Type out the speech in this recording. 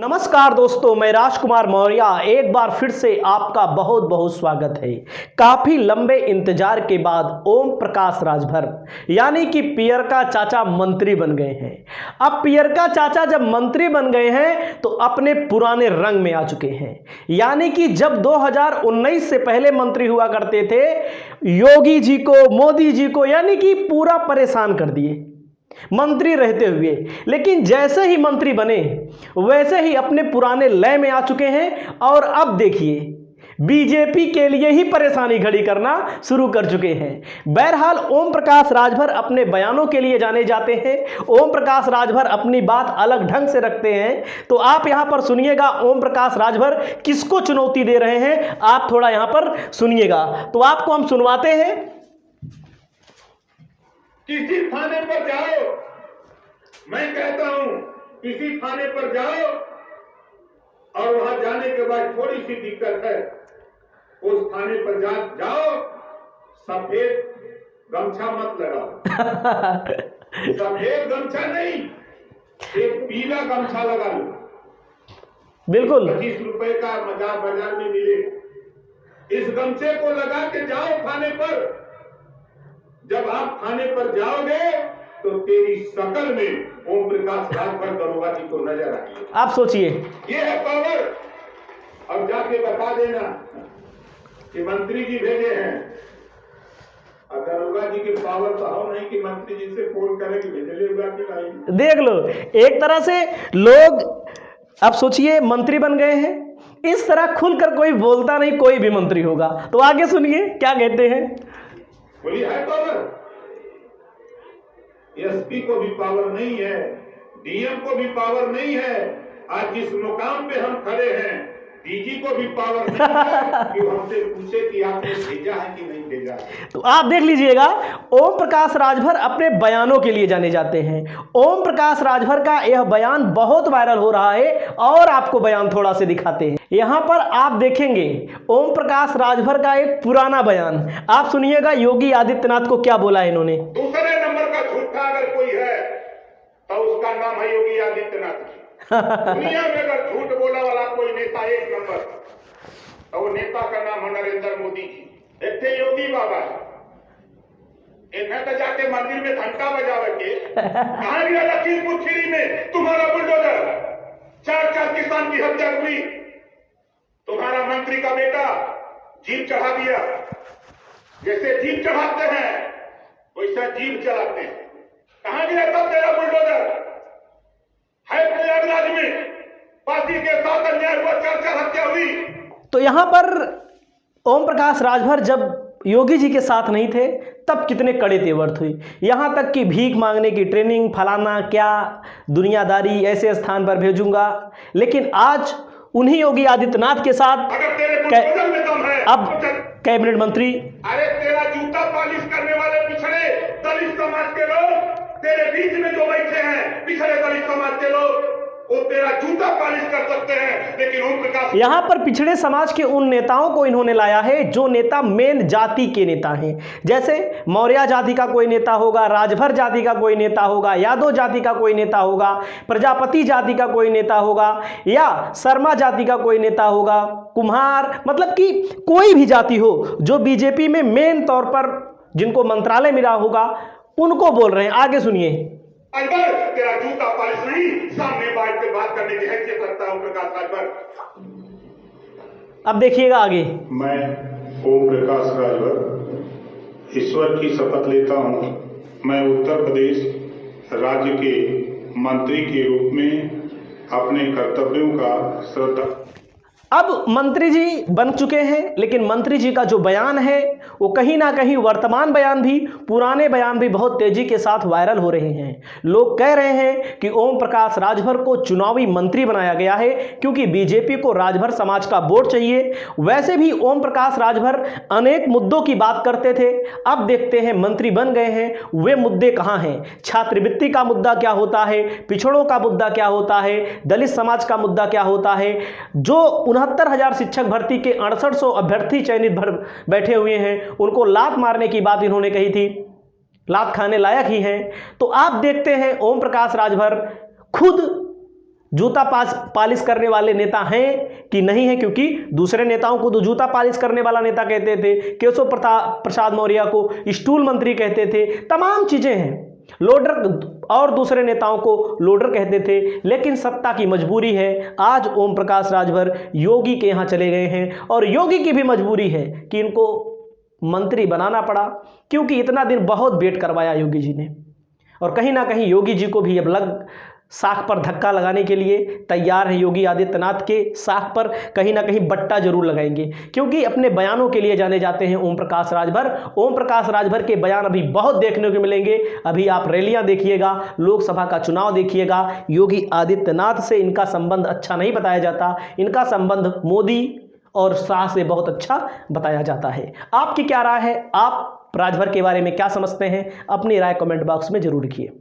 नमस्कार दोस्तों, मैं राजकुमार मौर्य एक बार फिर से आपका बहुत बहुत स्वागत है। काफी लंबे इंतजार के बाद ओम प्रकाश राजभर यानी कि पियरका चाचा मंत्री बन गए हैं। अब पियरका चाचा जब मंत्री बन गए हैं तो अपने पुराने रंग में आ चुके हैं। यानी कि जब 2019 से पहले मंत्री हुआ करते थे, योगी जी को, मोदी जी को यानी कि पूरा परेशान कर दिए मंत्री रहते हुए। लेकिन जैसे ही मंत्री बने वैसे ही अपने पुराने लय में आ चुके हैं और अब देखिए बीजेपी के लिए ही परेशानी खड़ी करना शुरू कर चुके हैं। बहरहाल ओम प्रकाश राजभर अपने बयानों के लिए जाने जाते हैं। ओम प्रकाश राजभर अपनी बात अलग ढंग से रखते हैं। तो आप यहां पर सुनिएगा ओम प्रकाश राजभर किसको चुनौती दे रहे हैं, आप थोड़ा यहां पर सुनिएगा। तो आपको हम सुनवाते हैं। किसी थाने पर जाओ, मैं कहता हूं किसी थाने पर जाओ और वहां जाने के बाद थोड़ी सी दिक्कत है, उस थाने पर जाओ, सफेद गमछा मत लगाओ। सफेद गमछा नहीं, एक पीला गमछा लगा लो। बिल्कुल 25 रुपए का बाजार में मिले। इस गमछे को लगा के जाओ थाने पर। जब आप थाने पर जाओगे तो तेरी शकल में ओम प्रकाश राजभर दरोगा जी को नजर आएगी। आप सोचिए, ये है पावर। अब जाके बता देना कि मंत्री जी भेजे हैं। अब दरोगा जी की पावर तो हो नहीं कि मंत्री जी से फोन करें कि भेजले नहीं। देख लो, एक तरह से लोग अब सोचिए मंत्री बन गए हैं। इस तरह खुलकर कोई बोलता नहीं, कोई भी मंत्री होगा। तो आगे सुनिए क्या कहते हैं। बोलिए है पावर। एसपी को भी पावर नहीं है, डीएम को भी पावर नहीं है। आज जिस मुकाम पे हम खड़े हैं, डीजी को भी पावर नहीं है कि वो हमसे पूछे कि आपने भेजा है कि नहीं भेजा है। तो आप देख लीजिएगा, ओम प्रकाश राजभर अपने बयानों के लिए जाने जाते हैं। ओम प्रकाश राजभर का यह बयान बहुत वायरल हो रहा है और आपको बयान थोड़ा से दिखाते हैं। यहां पर आप देखेंगे ओम प्रकाश राजभर का एक पुराना बयान। आप सुनिएगा योगी आदित्यनाथ को क्या बोला है इन्होंने। दूसरे नंबर का झूठा अगर कोई है तो उसका नाम है योगी आदित्यनाथ। दुनिया में अगर झूठ बोला वाला कोई नेता एक नंबर, तो वो नेता का नाम है नरेंद्र मोदी जी। एक थे योगी बाबा, इन्हें तो जाके मंदिर में घंटा बजावे के कहां गया लखीमपुर खीरी में तुम्हारा बुलडोजर, 4 किसान की हत्या हुई, तुम्हारा मंत्री का बेटा जीप चढ़ा दिया। जैसे जीप चढ़ाते हैं वैसा जीप चलाते हैं। कहां गया तब तेरा बुलडोजर? है प्रयागराज में पार्टी के साथ अन्याय हुआ, 4 हत्या हुई। तो यहां पर ओम प्रकाश राजभर जब योगी जी के साथ नहीं थे तब कितने कड़े तेवर थे। यहां तक कि भीख मांगने की ट्रेनिंग, फलाना क्या दुनियादारी, ऐसे स्थान पर भेजूंगा। लेकिन आज उन्हीं योगी आदित्यनाथ के साथ अब कैबिनेट मंत्री। अरे तेरा जूता पालिश करने वाले पिछड़े दलित समाज के लोग तेरे बीच में जो बैठे हैं, पिछड़े दलित समाज के लोग, वो तेरा जूता पालिश कर सकते हैं, लेकिन ओम प्रकाश यहां पर पिछड़े समाज के उन नेताओं को इन्होंने लाया है जो नेता मेन जाति के नेता हैं। जैसे मौर्य जाति का कोई नेता होगा, राजभर जाति का कोई नेता होगा, यादव जाति का कोई नेता होगा, प्रजापति जाति का कोई नेता होगा, या शर्मा जाति का कोई नेता होगा, कुम्हार, मतलब कि कोई भी जाति हो जो बीजेपी में मेन तौर पर जिनको मंत्रालय मिला होगा, उनको बोल रहे हैं। आगे सुनिए। अकबर तेरा जूता पालिश नहीं, सामने बैठ के बात करने की हैसियत रखता है ओम प्रकाश राजभर। अब देखिएगा आगे। मैं ओम प्रकाश राजभर ईश्वर की शपथ लेता हूं, मैं उत्तर प्रदेश राज्य के मंत्री के रूप में अपने कर्तव्यों का श्रद्धा। अब मंत्री जी बन चुके हैं, लेकिन मंत्री जी का जो बयान है वो कहीं ना कहीं वर्तमान बयान भी, पुराने बयान भी बहुत तेजी के साथ वायरल हो रहे हैं। लोग कह रहे हैं कि ओम प्रकाश राजभर को चुनावी मंत्री बनाया गया है क्योंकि बीजेपी को राजभर समाज का वोट चाहिए। वैसे भी ओम प्रकाश राजभर अनेक मुद्दों की बात करते थे। अब देखते हैं मंत्री बन गए हैं, वे मुद्दे कहां हैं। छात्रवृत्ति का मुद्दा क्या होता है, पिछड़ों का मुद्दा क्या होता है, दलित समाज का मुद्दा क्या होता है। जो 69,000 शिक्षक भर्ती के 6800 अभ्यर्थी चयनित बैठे हुए हैं, उनको लात मारने की बात इन्होंने कही थी, लात खाने लायक ही हैं। तो आप देखते हैं ओम प्रकाश राजभर खुद जूता पालिश करने वाले नेता हैं कि नहीं है, क्योंकि दूसरे नेताओं को तो जूता पालिश करने वाला नेता कहते थे, केशव प्रसाद मौर्य को स्टूल मंत्री कहते थे, तमाम चीजें हैं। लोडर और दूसरे नेताओं को लोडर कहते थे, लेकिन सत्ता की मजबूरी है। आज ओम प्रकाश राजभर योगी के यहाँ चले गए हैं और योगी की भी मजबूरी है कि इनको मंत्री बनाना पड़ा, क्योंकि इतना दिन बहुत वेट करवाया योगी जी ने। और कहीं ना कहीं योगी जी को भी अब लग साख पर धक्का लगाने के लिए तैयार है। योगी आदित्यनाथ के साख पर कहीं ना कहीं बट्टा जरूर लगाएंगे, क्योंकि अपने बयानों के लिए जाने जाते हैं ओम प्रकाश राजभर। ओम प्रकाश राजभर के बयान अभी बहुत देखने को मिलेंगे। अभी आप रैलियां देखिएगा, लोकसभा का चुनाव देखिएगा। योगी आदित्यनाथ से इनका संबंध अच्छा नहीं बताया जाता, इनका संबंध मोदी और शाह से बहुत अच्छा बताया जाता है। आपकी क्या राय है? आप राजभर के बारे में क्या समझते हैं? अपनी राय कमेंट बॉक्स में जरूर लिखिए।